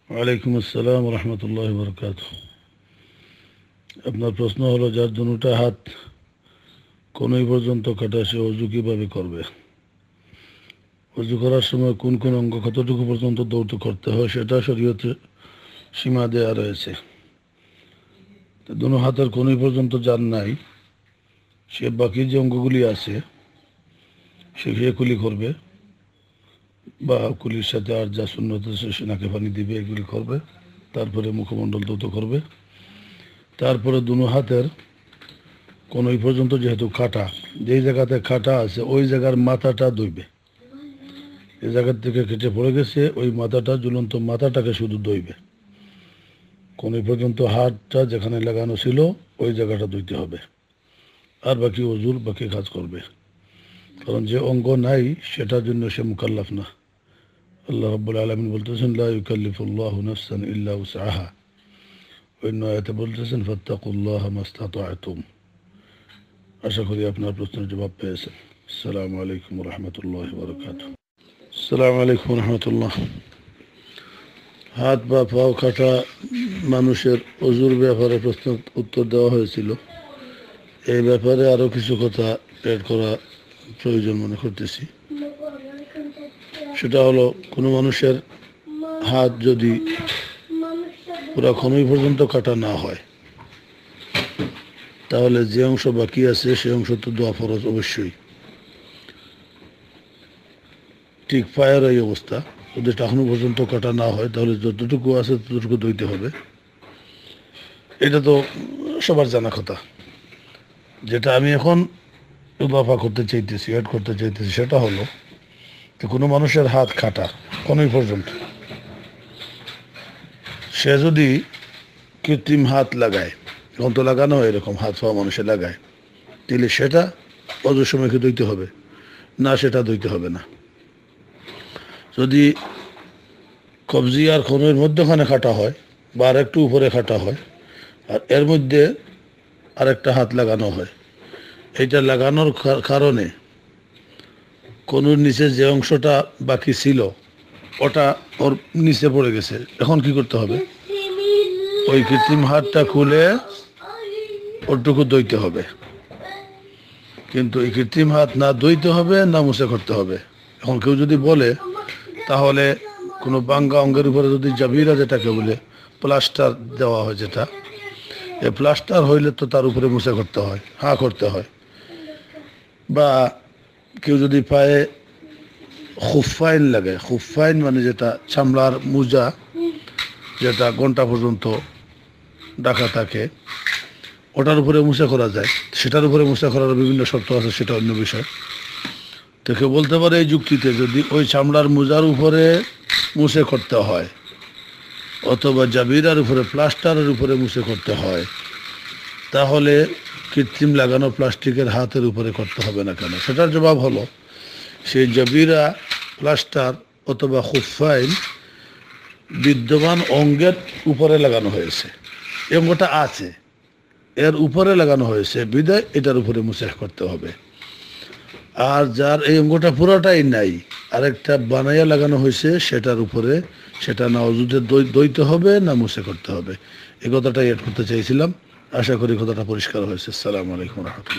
ওয়ালাইকুম আসসালাম রহমতুল্লাহ বরকাত। আপনার প্রশ্ন হলো, যার দুটা হাত কোনই পর্যন্ত কাটা, সে অজু কিভাবে করবে? অজু করার সময় কোন কোন অঙ্গ কতটুকু পর্যন্ত দৌত করতে হয় সেটা শরীয়তে সীমা দেওয়া রয়েছে। দুনো হাতের কোনই পর্যন্ত যার নাই, সে বাকি যে অঙ্গগুলি আছে সে কুলি করবে, বা কুলির সাথে আর যা সুন্নত আছে সে নাকে পানি দিবে, এগুলি করবে। তারপরে মুখমণ্ডল দৌত করবে। তারপরে দুনো হাতের কোনই পর্যন্ত যেহেতু কাটা, যেই জায়গাতে কাটা আছে ওই জায়গার মাথাটা ধুইবে। এই জায়গার থেকে কেটে পড়ে গেছে ওই মাথাটা, ঝুলন্ত মাথাটাকে শুধু ধুইবে। কোনই পর্যন্ত হাতটা যেখানে লাগানো ছিল ওই জায়গাটা ধুইতে হবে, আর বাকি অজুর বাকি কাজ করবে। কারণ যে অঙ্গ নাই সেটার জন্য সে মুকাল্লাফ না। আল্লাহ রাব্বুল আলামিন বলতেছেন, লা ইউকাল্লিফুল্লাহু নাফসান ইল্লা উসআহা। অন্য আয়াতে বলতেছেন, ফাত্তাকুল্লাহা মাস্তাতা'তুম। আশা করি আপনার প্রশ্নের জবাব পেয়েছেন। আসসালামু আলাইকুম রহমতুল্লাহ বরকাত। আসসালামু আলাইকুম রহমতুল্লাহ। হাত বা পাও কাটা মানুষের অজুর ব্যাপারে প্রশ্ন উত্তর দেওয়া হয়েছিল। এই ব্যাপারে আরও কিছু কথা অ্যাড করা প্রয়োজন মনে করতেছি। সেটা হলো, কোনো মানুষের হাত যদি পুরা কোনই পর্যন্ত কাটা না হয়, তাহলে যে অংশ বাকি আছে সে অংশ তো দোয়া ফরজ অবশ্যই। ঠিক পায়ের এই অবস্থা, যদি এখনো পর্যন্ত কাটা না হয় তাহলে যতটুকু আছে ততটুকু ধুইতে হবে। এটা তো সবার জানা কথা। যেটা আমি এখন ইদাফা করতে চাইতেছি, অ্যাড করতে চাইতেছি, সেটা হলো যে কোনো মানুষের হাত কাটা কোনই পর্যন্ত, সে যদি কৃত্রিম হাত লাগায়, এখন তো লাগানো হয় এরকম হাত পাওয়া মানুষে লাগায়, তাহলে সেটা অজুর সময় কি ধুইতে হবে না? সেটা ধুইতে হবে না। যদি কবজি আর কোনের মধ্যখানে কাটা হয় বা আর একটু উপরে কাটা হয়, আর এর মধ্যে আরেকটা হাত লাগানো হয়, এইটা লাগানোর কারণে কোনোর নিচে যে অংশটা বাকি ছিল ওটা ওর নিচে পড়ে গেছে। এখন কি করতে হবে? ওই কৃত্রিম হাতটা খুলে ওটুকু ধুইতে হবে। কিন্তু এই কৃত্রিম হাত না ধুইতে হবে না মুছে করতে হবে। এখন কেউ যদি বলে, তাহলে কোনো বাঙ্গা অঙ্গের উপরে যদি জাবিরা, যেটাকে বলে প্লাস্টার দেওয়া হয়, যেটা এই প্লাস্টার হইলে তো তার উপরে মুছে করতে হয়, করতে হয়। বা কেউ যদি পায়ে খুফাইন লাগে, খুফাইন মানে যেটা চামড়ার মোজা, যেটা ঘন্টা পর্যন্ত ঢাকা থাকে, ওটার উপরে মুছে করা যায়। সেটার উপরে মুছে করার বিভিন্ন শর্ত আছে, সেটা অন্য বিষয়। তো কেউ বলতে পারে এই যুক্তিতে, যদি ওই চামড়ার মোজার উপরে মুছে করতে হয় অথবা জাবিরার উপরে, প্লাস্টারের উপরে মুছে করতে হয়, তাহলে কৃত্রিম লাগানো প্লাস্টিকের হাতের উপরে করতে হবে না কেন? সেটার জবাব হলো, সেই জাবিরা, প্লাস্টার অথবা খুফাইন বিদ্যমান অঙ্গের উপরে লাগানো হয়েছে। এই অঙ্গটা আছে, এর উপরে লাগানো হয়েছে বিদায় এটার উপরে মুছে করতে হবে। আর যার এই অঙ্গটা পুরোটাই নাই, আরেকটা বানাইয়া লাগানো হয়েছে, সেটার উপরে সেটা না অজুতে দইতে হবে না মুছে করতে হবে। এই কথাটাই এড করতে চাইছিলাম। আশা করি কথাটা পরিষ্কার হয়েছে। আসসালামু আলাইকুম রহমতুল্লাহ।